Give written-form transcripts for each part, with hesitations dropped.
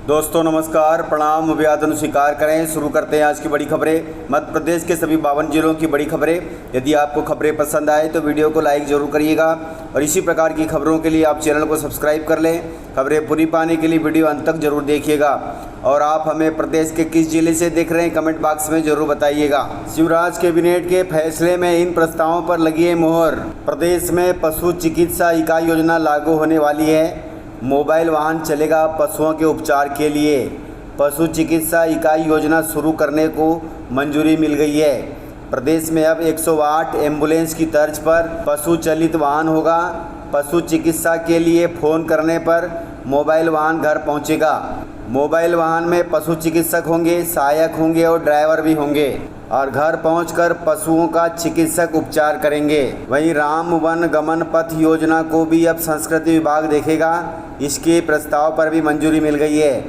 दोस्तों नमस्कार, प्रणाम, अभिवादन स्वीकार करें। शुरू करते हैं आज की बड़ी खबरें। मध्य प्रदेश के सभी 52 जिलों की बड़ी खबरें। यदि आपको खबरें पसंद आए तो वीडियो को लाइक जरूर करिएगा और इसी प्रकार की खबरों के लिए आप चैनल को सब्सक्राइब कर लें। खबरें पूरी पाने के लिए वीडियो अंत तक जरूर देखिएगा। और आप हमें प्रदेश के किस जिले से देख रहे हैं कमेंट बॉक्स में जरूर बताइएगा। शिवराज कैबिनेट के फैसले में इन प्रस्तावों पर लगी है मोहर। प्रदेश में पशु चिकित्सा इकाई योजना लागू होने वाली है। मोबाइल वाहन चलेगा पशुओं के उपचार के लिए। पशु चिकित्सा इकाई योजना शुरू करने को मंजूरी मिल गई है। प्रदेश में अब 108 एम्बुलेंस की तर्ज पर पशु चलित वाहन होगा। पशु चिकित्सा के लिए फ़ोन करने पर मोबाइल वाहन घर पहुंचेगा। मोबाइल वाहन में पशु चिकित्सक होंगे, सहायक होंगे और ड्राइवर भी होंगे और घर पहुंचकर पशुओं का चिकित्सक उपचार करेंगे। वहीं राम वन गमन पथ योजना को भी अब संस्कृति विभाग देखेगा। इसके प्रस्ताव पर भी मंजूरी मिल गई है।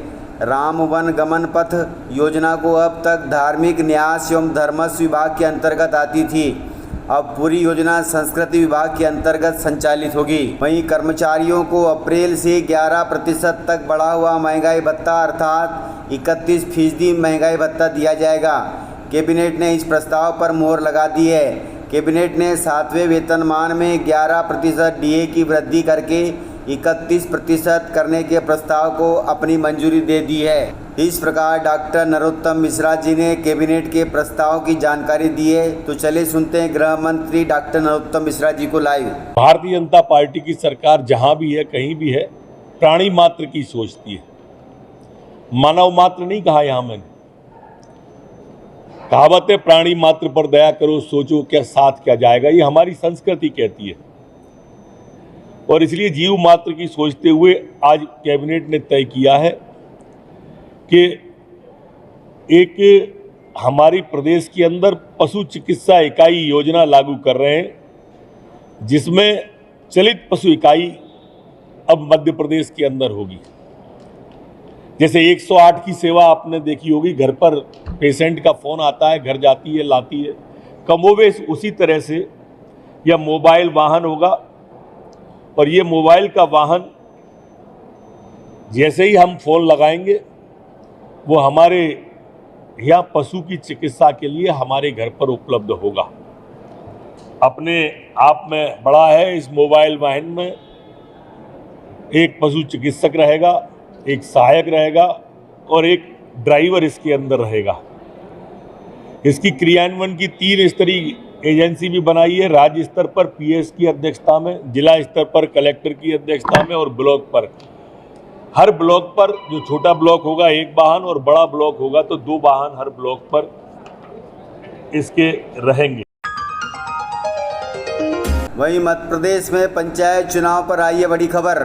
राम वन गमन पथ योजना को अब तक धार्मिक न्यास एवं धर्मस्व विभाग के अंतर्गत आती थी। अब पूरी योजना संस्कृति विभाग के अंतर्गत संचालित होगी। वहीं कर्मचारियों को अप्रैल से 11% तक बढ़ा हुआ महंगाई भत्ता अर्थात 31% महंगाई भत्ता दिया जाएगा। कैबिनेट ने इस प्रस्ताव पर मोहर लगा दी है। कैबिनेट ने 7वें वेतनमान में 11% डीए की वृद्धि करके 31% करने के प्रस्ताव को अपनी मंजूरी दे दी है। इस प्रकार डॉक्टर नरोत्तम मिश्रा जी ने कैबिनेट के प्रस्ताव की जानकारी दी है। तो चले सुनते हैं गृह मंत्री डॉक्टर नरोत्तम मिश्रा जी को लाइव। भारतीय जनता पार्टी की सरकार जहां भी है, कहीं भी है, प्राणी मात्र की सोचती है। मानव मात्र नहीं कहा यहां मैंने। कहावत है, प्राणी मात्र पर दया करो, सोचो क्या साथ क्या जाएगा। ये हमारी संस्कृति कहती है और इसलिए जीव मात्र की सोचते हुए आज कैबिनेट ने तय किया है कि एक हमारी प्रदेश के अंदर पशु चिकित्सा इकाई योजना लागू कर रहे हैं, जिसमें चलित पशु इकाई अब मध्य प्रदेश के अंदर होगी। जैसे 108 की सेवा आपने देखी होगी, घर पर पेशेंट का फ़ोन आता है, घर जाती है, लाती है, कमोवेश उसी तरह से यह मोबाइल वाहन होगा। और ये मोबाइल का वाहन जैसे ही हम फ़ोन लगाएंगे वो हमारे यहाँ पशु की चिकित्सा के लिए हमारे घर पर उपलब्ध होगा। अपने आप में बड़ा है, इस मोबाइल वाहन में एक पशु चिकित्सक रहेगा, एक सहायक रहेगा और एक ड्राइवर इसके अंदर रहेगा। इसकी क्रियान्वयन की 3 स्तरीय एजेंसी भी बनाई है। राज्य स्तर पर पीएस की अध्यक्षता में, जिला स्तर पर कलेक्टर की अध्यक्षता में और ब्लॉक पर। हर ब्लॉक पर जो छोटा ब्लॉक होगा 1 वाहन और बड़ा ब्लॉक होगा तो 2 वाहन हर ब्लॉक पर इसके रहेंगे। वहीं मध्य प्रदेश में पंचायत चुनाव पर आई है बड़ी खबर।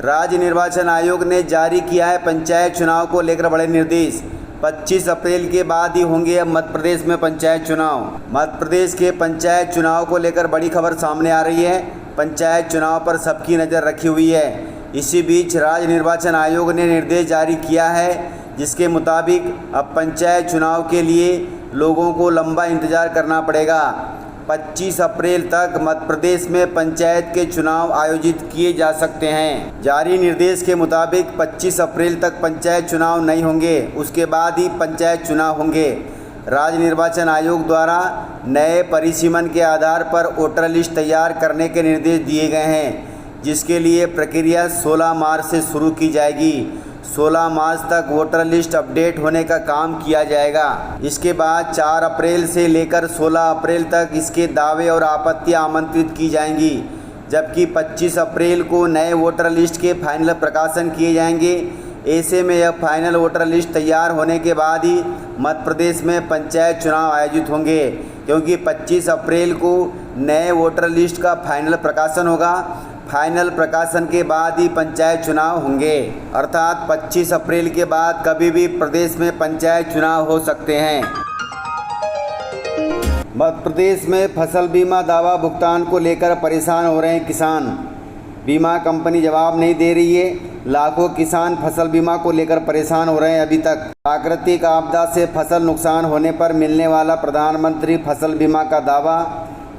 राज्य निर्वाचन आयोग ने जारी किया है पंचायत चुनाव को लेकर बड़े निर्देश। 25 अप्रैल के बाद ही होंगे अब मध्य प्रदेश में पंचायत चुनाव। मध्य प्रदेश के पंचायत चुनाव को लेकर बड़ी खबर सामने आ रही है। पंचायत चुनाव पर सबकी नज़र रखी हुई है। इसी बीच राज्य निर्वाचन आयोग ने निर्देश जारी किया है, जिसके मुताबिक अब पंचायत चुनाव के लिए लोगों को लंबा इंतजार करना पड़ेगा। 25 अप्रैल तक मध्य प्रदेश में पंचायत के चुनाव आयोजित किए जा सकते हैं। जारी निर्देश के मुताबिक 25 अप्रैल तक पंचायत चुनाव नहीं होंगे, उसके बाद ही पंचायत चुनाव होंगे। राज्य निर्वाचन आयोग द्वारा नए परिसीमन के आधार पर वोटर लिस्ट तैयार करने के निर्देश दिए गए हैं, जिसके लिए प्रक्रिया 16 मार्च से शुरू की जाएगी। 16 मार्च तक वोटर लिस्ट अपडेट होने का काम किया जाएगा। इसके बाद 4 अप्रैल से लेकर 16 अप्रैल तक इसके दावे और आपत्तियां आमंत्रित की जाएंगी, जबकि 25 अप्रैल को नए वोटर लिस्ट के फाइनल प्रकाशन किए जाएंगे। ऐसे में यह फाइनल वोटर लिस्ट तैयार होने के बाद ही मध्य प्रदेश में पंचायत चुनाव आयोजित होंगे, क्योंकि 25 अप्रैल को नए वोटर लिस्ट का फाइनल प्रकाशन होगा। फाइनल प्रकाशन के बाद ही पंचायत चुनाव होंगे, अर्थात 25 अप्रैल के बाद कभी भी प्रदेश में पंचायत चुनाव हो सकते हैं। मध्य प्रदेश में फसल बीमा दावा भुगतान को लेकर परेशान हो रहे हैं किसान। बीमा कंपनी जवाब नहीं दे रही है। लाखों किसान फसल बीमा को लेकर परेशान हो रहे हैं। अभी तक प्राकृतिक आपदा से फसल नुकसान होने पर मिलने वाला प्रधानमंत्री फसल बीमा का दावा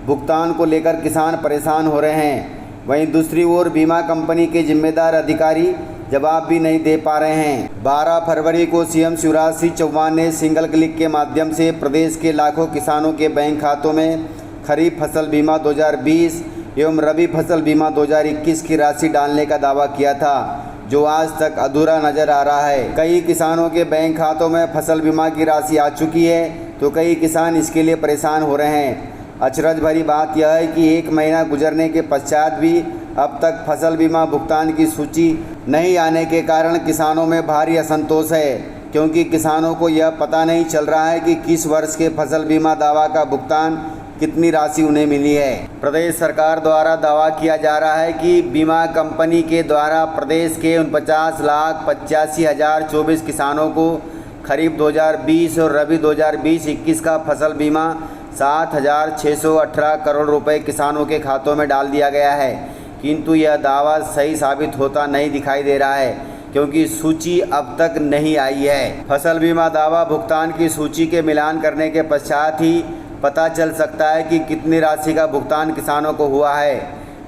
भुगतान को लेकर किसान परेशान हो रहे हैं। वहीं दूसरी ओर बीमा कंपनी के जिम्मेदार अधिकारी जवाब भी नहीं दे पा रहे हैं। 12 फरवरी को सीएम शिवराज सिंह चौहान ने सिंगल क्लिक के माध्यम से प्रदेश के लाखों किसानों के बैंक खातों में खरीफ फसल बीमा 2020 एवं रबी फसल बीमा 2021 की राशि डालने का दावा किया था, जो आज तक अधूरा नजर आ रहा है। कई किसानों के बैंक खातों में फसल बीमा की राशि आ चुकी है, तो कई किसान इसके लिए परेशान हो रहे हैं। अचरज भरी बात यह है कि 1 महीना गुजरने के पश्चात भी अब तक फसल बीमा भुगतान की सूची नहीं आने के कारण किसानों में भारी असंतोष है, क्योंकि किसानों को यह पता नहीं चल रहा है कि किस वर्ष के फसल बीमा दावा का भुगतान कितनी राशि उन्हें मिली है। प्रदेश सरकार द्वारा दावा किया जा रहा है कि बीमा कंपनी के द्वारा प्रदेश के 49,85,024 किसानों को खरीफ 2020 और रबी 2020-21 का फसल बीमा 7,618 करोड़ रुपए किसानों के खातों में डाल दिया गया है, किंतु यह दावा सही साबित होता नहीं दिखाई दे रहा है, क्योंकि सूची अब तक नहीं आई है। फसल बीमा दावा भुगतान की सूची के मिलान करने के पश्चात ही पता चल सकता है कि कितनी राशि का भुगतान किसानों को हुआ है।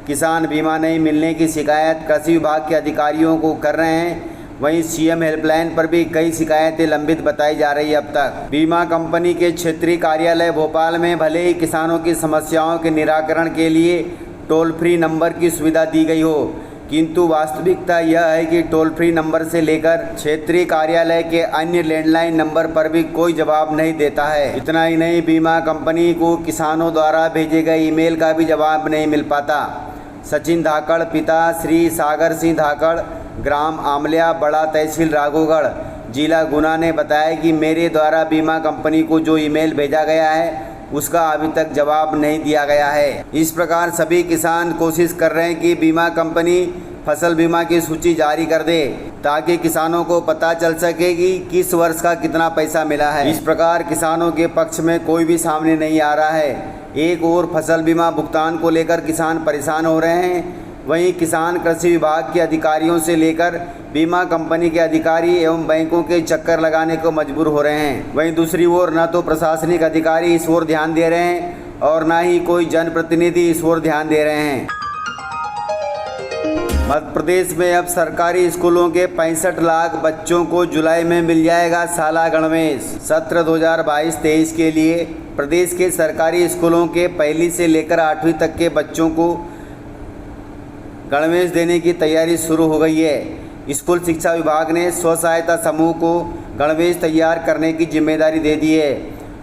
किसान बीमा नहीं मिलने की शिकायत कृषि विभाग के अधिकारियों को कर रहे हैं, वहीं सीएम हेल्पलाइन पर भी कई शिकायतें लंबित बताई जा रही है। अब तक बीमा कंपनी के क्षेत्रीय कार्यालय भोपाल में भले ही किसानों की समस्याओं के निराकरण के लिए टोल फ्री नंबर की सुविधा दी गई हो, किंतु वास्तविकता यह है कि टोल फ्री नंबर से लेकर क्षेत्रीय कार्यालय के अन्य लैंडलाइन नंबर पर भी कोई जवाब नहीं देता है। इतना ही नहीं, बीमा कंपनी को किसानों द्वारा भेजे गए ईमेल का भी जवाब नहीं मिल पाता। सचिन धाकड़ पिता श्री सागर सिंह धाकड़, ग्राम आमलिया, बड़ा तहसील राघोगढ़, जिला गुना ने बताया कि मेरे द्वारा बीमा कंपनी को जो ईमेल भेजा गया है उसका अभी तक जवाब नहीं दिया गया है। इस प्रकार सभी किसान कोशिश कर रहे हैं कि बीमा कंपनी फसल बीमा की सूची जारी कर दे, ताकि किसानों को पता चल सके कि किस वर्ष का कितना पैसा मिला है। इस प्रकार किसानों के पक्ष में कोई भी सामने नहीं आ रहा है। एक ओर फसल बीमा भुगतान को लेकर किसान परेशान हो रहे हैं, वहीं किसान कृषि विभाग के अधिकारियों से लेकर बीमा कंपनी के अधिकारी एवं बैंकों के चक्कर लगाने को मजबूर हो रहे हैं। वहीं दूसरी ओर न तो प्रशासनिक अधिकारी इस ओर ध्यान दे रहे हैं और न ही कोई जनप्रतिनिधि इस ओर ध्यान दे रहे हैं। मध्य प्रदेश में अब सरकारी स्कूलों के 65 लाख बच्चों को जुलाई में मिल जाएगा साला गणवेश। सत्र 2022-23 के लिए प्रदेश के सरकारी स्कूलों के 1ली से लेकर 8वीं तक के बच्चों को गणवेश देने की तैयारी शुरू हो गई है। स्कूल शिक्षा विभाग ने स्व सहायता समूह को गणवेश तैयार करने की जिम्मेदारी दे दी है।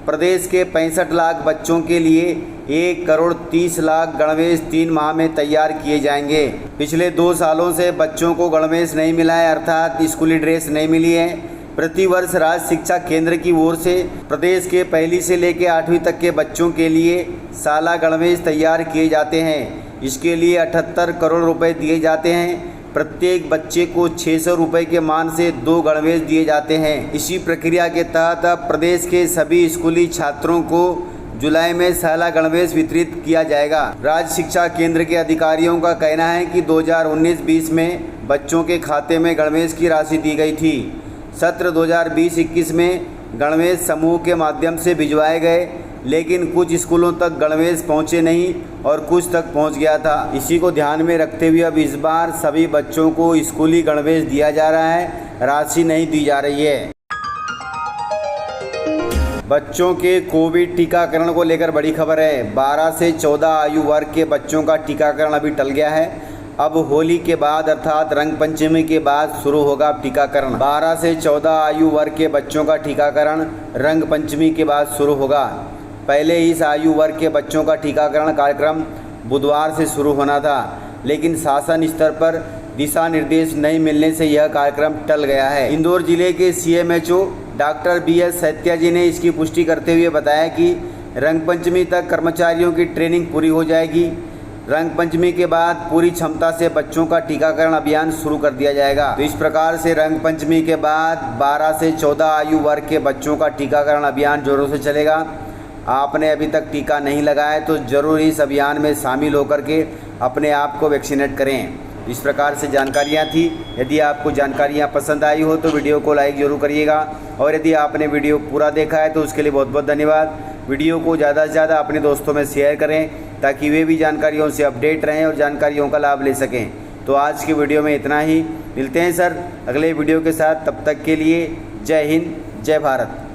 प्रदेश के 65 लाख बच्चों के लिए 1,30,00,000 गणवेश 3 माह में तैयार किए जाएंगे। पिछले 2 सालों से बच्चों को गणवेश नहीं मिला है, अर्थात स्कूली ड्रेस नहीं मिली है। प्रतिवर्ष राज्य शिक्षा केंद्र की ओर से प्रदेश के 1ली से लेकर 8वीं तक के बच्चों के लिए साला गणवेश तैयार किए जाते हैं। इसके लिए 78 करोड़ रुपए दिए जाते हैं। प्रत्येक बच्चे को 600 रुपये के मान से 2 गणवेश दिए जाते हैं। इसी प्रक्रिया के तहत अब प्रदेश के सभी स्कूली छात्रों को जुलाई में साला गणवेश वितरित किया जाएगा। राज्य शिक्षा केंद्र के अधिकारियों का कहना है कि 2019-20 में बच्चों के खाते में गणवेश की राशि दी गई थी। सत्र 2020-21 में गणवेश समूह के माध्यम से भिजवाए गए, लेकिन कुछ स्कूलों तक गणवेश पहुंचे नहीं और कुछ तक पहुंच गया था। इसी को ध्यान में रखते हुए अब इस बार सभी बच्चों को स्कूली गणवेश दिया जा रहा है, राशि नहीं दी जा रही है। बच्चों के कोविड टीकाकरण को लेकर बड़ी खबर है। 12 से 14 आयु वर्ग के बच्चों का टीकाकरण अभी टल गया है। अब होली के बाद अर्थात रंग पंचमी के बाद शुरू होगा टीकाकरण। 12 से 14 आयु वर्ग के बच्चों का टीकाकरण रंग पंचमी के बाद शुरू होगा। पहले इस आयु वर्ग के बच्चों का टीकाकरण कार्यक्रम बुधवार से शुरू होना था, लेकिन शासन स्तर पर दिशा निर्देश नहीं मिलने से यह कार्यक्रम टल गया है। इंदौर जिले के CMHO डॉक्टर BS सत्या जी ने इसकी पुष्टि करते हुए बताया कि रंग पंचमी तक कर्मचारियों की ट्रेनिंग पूरी हो जाएगी। रंग पंचमी के बाद पूरी क्षमता से बच्चों का टीकाकरण अभियान शुरू कर दिया जाएगा। तो इस प्रकार से रंग पंचमी के बाद 12 से 14 आयु वर्ग के बच्चों का टीकाकरण अभियान जोरों से चलेगा। आपने अभी तक टीका नहीं लगाया तो ज़रूर इस अभियान में शामिल होकर के अपने आप को वैक्सीनेट करें। इस प्रकार से जानकारियाँ थी। यदि आपको जानकारियाँ पसंद आई हो तो वीडियो को लाइक ज़रूर करिएगा, और यदि आपने वीडियो पूरा देखा है तो उसके लिए बहुत बहुत धन्यवाद। वीडियो को ज़्यादा से ज़्यादा अपने दोस्तों में शेयर करें ताकि वे भी जानकारियों से अपडेट रहें और जानकारियों का लाभ ले सकें। तो आज की वीडियो में इतना ही। मिलते हैं सर अगले वीडियो के साथ, तब तक के लिए जय हिंद जय भारत।